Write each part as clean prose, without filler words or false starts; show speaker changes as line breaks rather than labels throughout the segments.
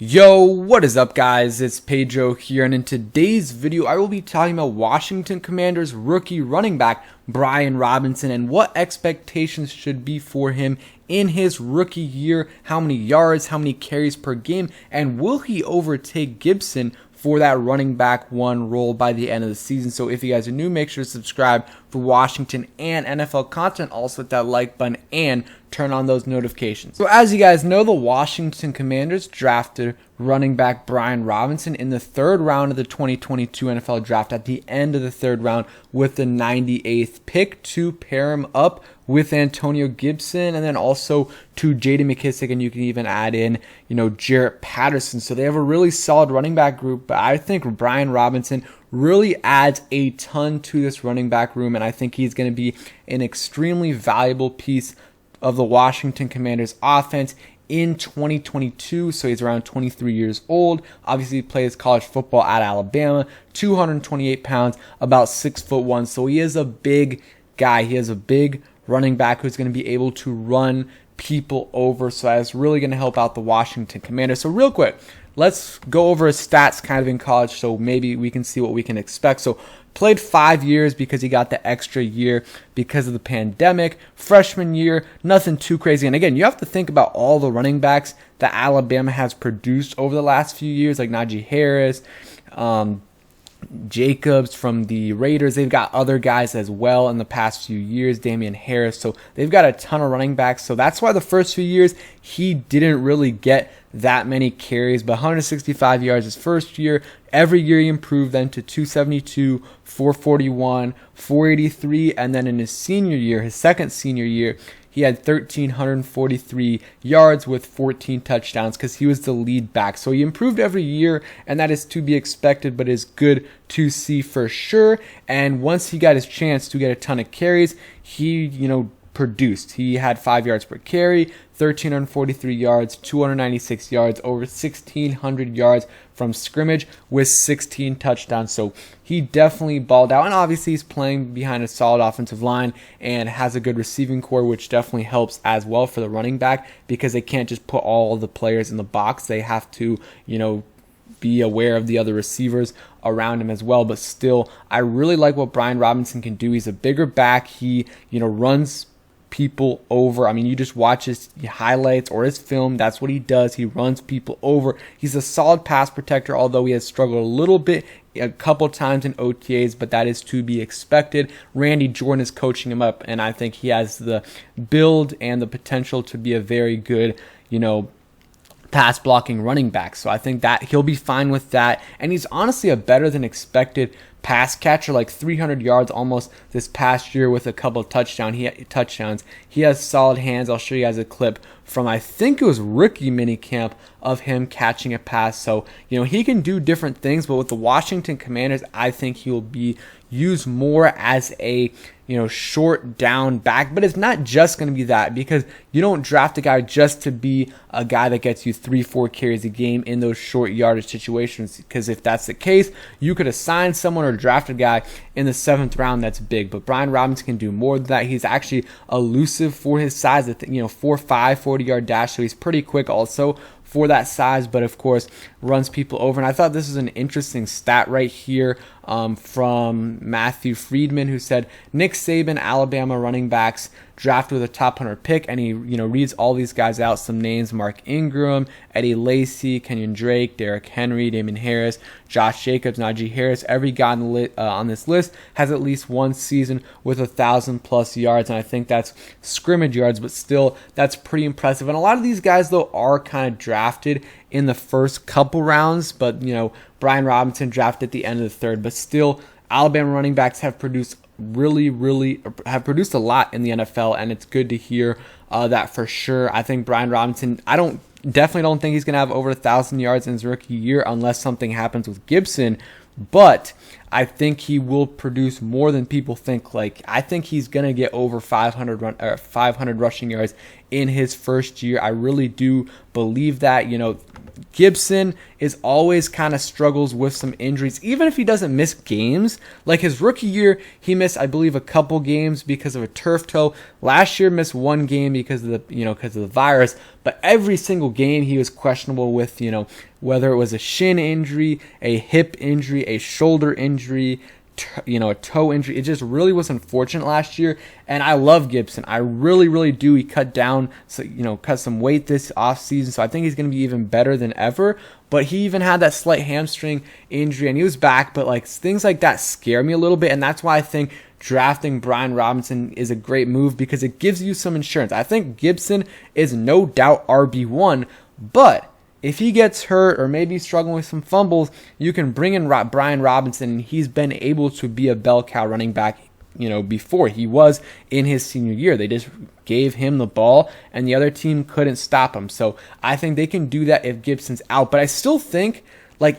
Yo, what is up guys? It's Pedro here, and in today's video I will be talking about Washington Commanders rookie running back Brian Robinson and what expectations should be for him in his rookie year, how many yards, how many carries per game, and will he overtake Gibson for that running back one role by the end of the season. So if you guys are new, make sure to subscribe for Washington and NFL content. Also hit that like button and turn on those notifications. So as you guys know, the Washington Commanders drafted running back Brian Robinson in the third round of the 2022 NFL draft at the end of the third round with the 98th pick to pair him up with Antonio Gibson and then also to J.D. McKissic, and you can even add in, Jarrett Patterson. So they have a really solid running back group, but I think Brian Robinson really adds a ton to this running back room, and I think he's going to be an extremely valuable piece of the Washington Commanders offense in 2022. So he's around 23 years old. Obviously, he plays college football at Alabama, 228 pounds, about 6'1". So he is a big guy. He is a big running back who's going to be able to run people over. So that's really going to help out the Washington Commanders. So real quick, let's go over his stats kind of in college so maybe we can see what we can expect. So played 5 years because he got the extra year because of the pandemic. Freshman year, nothing too crazy. And again, you have to think about all the running backs that Alabama has produced over the last few years, like Najee Harris, Jacobs from the Raiders. They've got other guys as well in the past few years, Damian Harris. So they've got a ton of running backs. So that's why the first few years he didn't really get that many carries, but 165 yards his first year. Every year he improved then to 272, 441, 483, and then in his senior year, his second senior year, he had 1,343 yards with 14 touchdowns because he was the lead back. So he improved every year, and that is to be expected, but is good to see for sure. And once he got his chance to get a ton of carries, he, produced. He had 5 yards per carry, 1,343 yards, 296 yards, over 1,600 yards from scrimmage with 16 touchdowns. So he definitely balled out, and obviously he's playing behind a solid offensive line and has a good receiving core, which definitely helps as well for the running back because they can't just put all the players in the box. They have to, be aware of the other receivers around him as well. But still, I really like what Brian Robinson can do. He's a bigger back. He, runs people over. I mean, you just watch his highlights or his film. That's what he does. He runs people over. He's a solid pass protector, although he has struggled a little bit a couple times in OTAs, but that is to be expected. Randy Jordan is coaching him up, and I think he has the build and the potential to be a very good, pass blocking running back. So I think that he'll be fine with that. And he's honestly a better than expected pass catcher, like 300 yards almost this past year with a couple of touchdowns. He has solid hands. I'll show you guys a clip from, I think it was rookie minicamp, of him catching a pass. So, he can do different things, but with the Washington Commanders, I think he will be used more as a, short down back. But it's not just going to be that, because you don't draft a guy just to be a guy that gets you 3-4 carries a game in those short yardage situations. Because if that's the case, you could assign someone or draft a guy in the 7th round that's big. But Brian Robinson can do more than that. He's actually elusive for his size, 4.5, 40-yard dash. So he's pretty quick also for that size, but of course runs people over. And I thought this is an interesting stat right here from Matthew Friedman, who said Nick Saban, Alabama running backs drafted with a top 100 pick, and he reads all these guys out, some names: Mark Ingram, Eddie Lacy, Kenyon Drake, Derrick Henry, Damian Harris, Josh Jacobs, Najee Harris. Every guy on this list has at least one season with 1,000+ yards, and I think that's scrimmage yards, but still that's pretty impressive. And a lot of these guys though are kind of drafted in the first couple rounds, but Brian Robinson drafted at the end of the third. But still, Alabama running backs have produced really have produced a lot in the NFL, and it's good to hear that for sure. I think Brian Robinson, definitely don't think he's going to have over 1,000 yards in his rookie year unless something happens with Gibson, but I think he will produce more than people think. Like, I think he's going to get over 500 rushing yards in his first year. I really do believe that. Gibson is always kind of struggles with some injuries, even if he doesn't miss games. Like his rookie year, he missed, I believe, a couple games because of a turf toe. Last year, missed one game because of the virus. But every single game, he was questionable with, whether it was a shin injury, a hip injury, a shoulder injury, a toe injury. It just really was unfortunate last year. And I love Gibson. I really, really do. He cut down, cut some weight this offseason. So I think he's going to be even better than ever. But he even had that slight hamstring injury and he was back. But like things like that scare me a little bit. And that's why I think drafting Brian Robinson is a great move, because it gives you some insurance. I think Gibson is no doubt RB1, but if he gets hurt or maybe struggling with some fumbles, you can bring in Brian Robinson, and he's been able to be a bell cow running back, before. He was in his senior year. They just gave him the ball, and the other team couldn't stop him. So I think they can do that if Gibson's out. But I still think,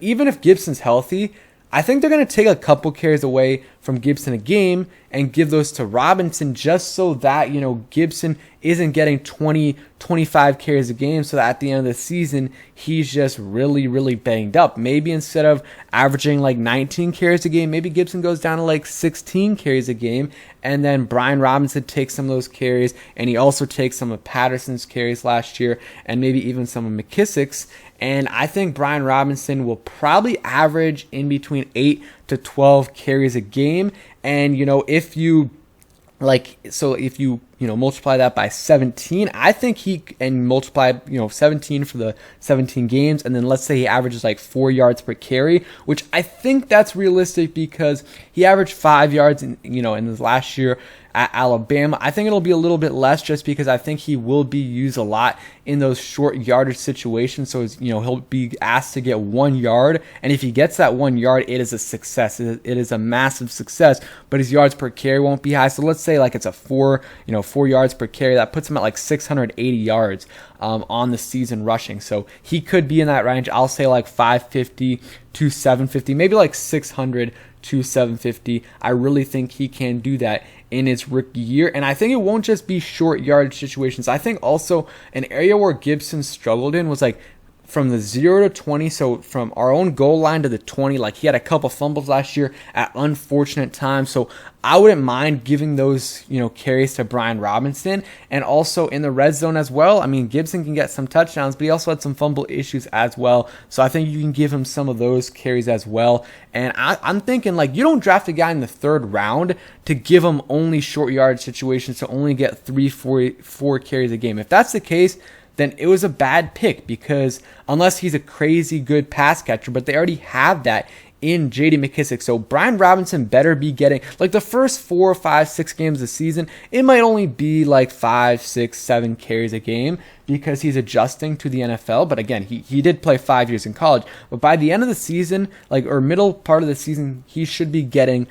even if Gibson's healthy, I think they're going to take a couple carries away from Gibson a game and give those to Robinson, just so that, Gibson isn't getting 20, 25 carries a game, so that at the end of the season, he's just really, really banged up. Maybe instead of averaging 19 carries a game, maybe Gibson goes down to 16 carries a game, and then Brian Robinson takes some of those carries, and he also takes some of Patterson's carries last year, and maybe even some of McKissick's. And I think Brian Robinson will probably average in between 8 to 12 carries a game. And, if you multiply that by 17, I think and multiply, 17 for the 17 games. And then let's say he averages 4 yards per carry, which I think that's realistic because he averaged 5 yards in his last year at Alabama. I think it'll be a little bit less just because I think he will be used a lot in those short yardage situations. So, he'll be asked to get 1 yard. And if he gets that 1 yard, it is a success. It is a massive success, but his yards per carry won't be high. So let's say it's a 4 yards per carry. That puts him at 680 yards on the season rushing. So he could be in that range. I'll say 550 to 750, maybe 600 to 750. I really think he can do that in his rookie year. And I think it won't just be short yardage situations. I think also an area where Gibson struggled in was from the 0 to 20, so from our own goal line to the 20, he had a couple fumbles last year at unfortunate times. So I wouldn't mind giving those, carries to Brian Robinson, and also in the red zone as well. I mean, Gibson can get some touchdowns, but he also had some fumble issues as well. So I think you can give him some of those carries as well. And I'm thinking you don't draft a guy in the 3rd round to give him only short yardage situations to only get 4 carries a game. If that's the case, then it was a bad pick, because unless he's a crazy good pass catcher, but they already have that in J.D. McKissick. So Brian Robinson better be getting the first 4, 5, 6 games of the season. It might only be 5, 6, 7 carries a game because he's adjusting to the NFL. But again, he did play 5 years in college. But by the end of the season, or middle part of the season, he should be getting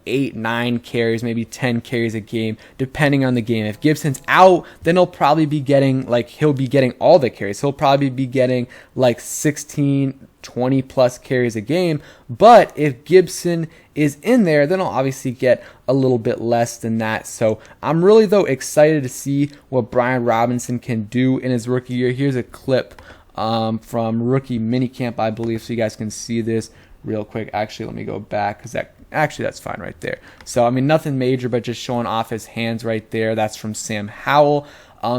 8, 9 carries, maybe 10 carries a game, depending on the game. If Gibson's out, then he'll probably be getting he'll be getting all the carries. He'll probably be getting 16, 20 plus carries a game. But if Gibson is in there, then I'll obviously get a little bit less than that. So I'm really, though, excited to see what Brian Robinson can do in his rookie year. Here's a clip from rookie minicamp, I believe, so you guys can see this real quick. Actually, let me go back, because that's fine right there. So, I mean, nothing major, but just showing off his hands right there. That's from Sam Howell.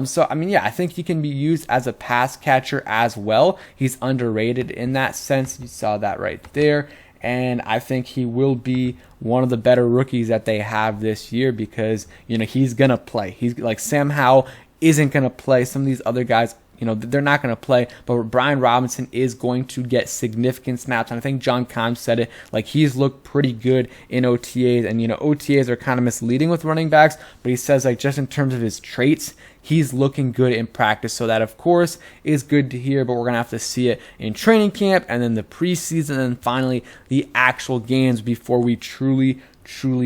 So, I mean, yeah, I think he can be used as a pass catcher as well. He's underrated in that sense. You saw that right there. And I think he will be one of the better rookies that they have this year, because, he's going to play. He's Sam Howell isn't going to play. Some of these other guys, they're not going to play, but Brian Robinson is going to get significant snaps. And I think John Keim said it, he's looked pretty good in OTAs, and, OTAs are kind of misleading with running backs, but he says, just in terms of his traits, he's looking good in practice. So that, of course, is good to hear, but we're going to have to see it in training camp, and then the preseason, and then finally the actual games before we truly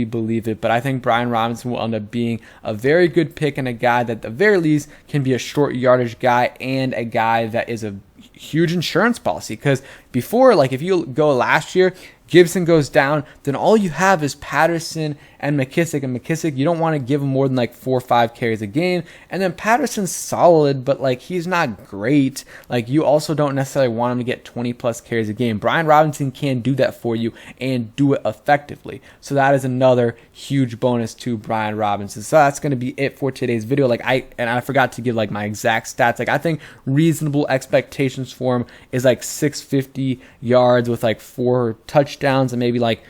believe it. But I think Brian Robinson will end up being a very good pick, and a guy that at the very least can be a short yardage guy, and a guy that is a huge insurance policy. Because before, if you go last year, Gibson goes down, then all you have is Patterson and McKissic. And McKissic, you don't want to give him more than like 4 or 5 carries a game. And then Patterson's solid, but like he's not great. Like you also don't necessarily want him to get 20 plus carries a game. Brian Robinson can do that for you and do it effectively. So that is another huge bonus to Brian Robinson. So that's going to be it for today's video. I forgot to give like my exact stats. Like I think reasonable expectations for him is like 650 yards with like 4 touchdowns and maybe like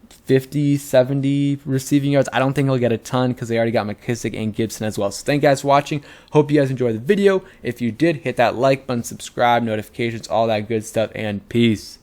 50, 70 receiving yards. I don't think he'll get a ton because they already got McKissic and Gibson as well. So thank you guys for watching. Hope you guys enjoyed the video. If you did, hit that like button, subscribe, notifications, all that good stuff, and peace.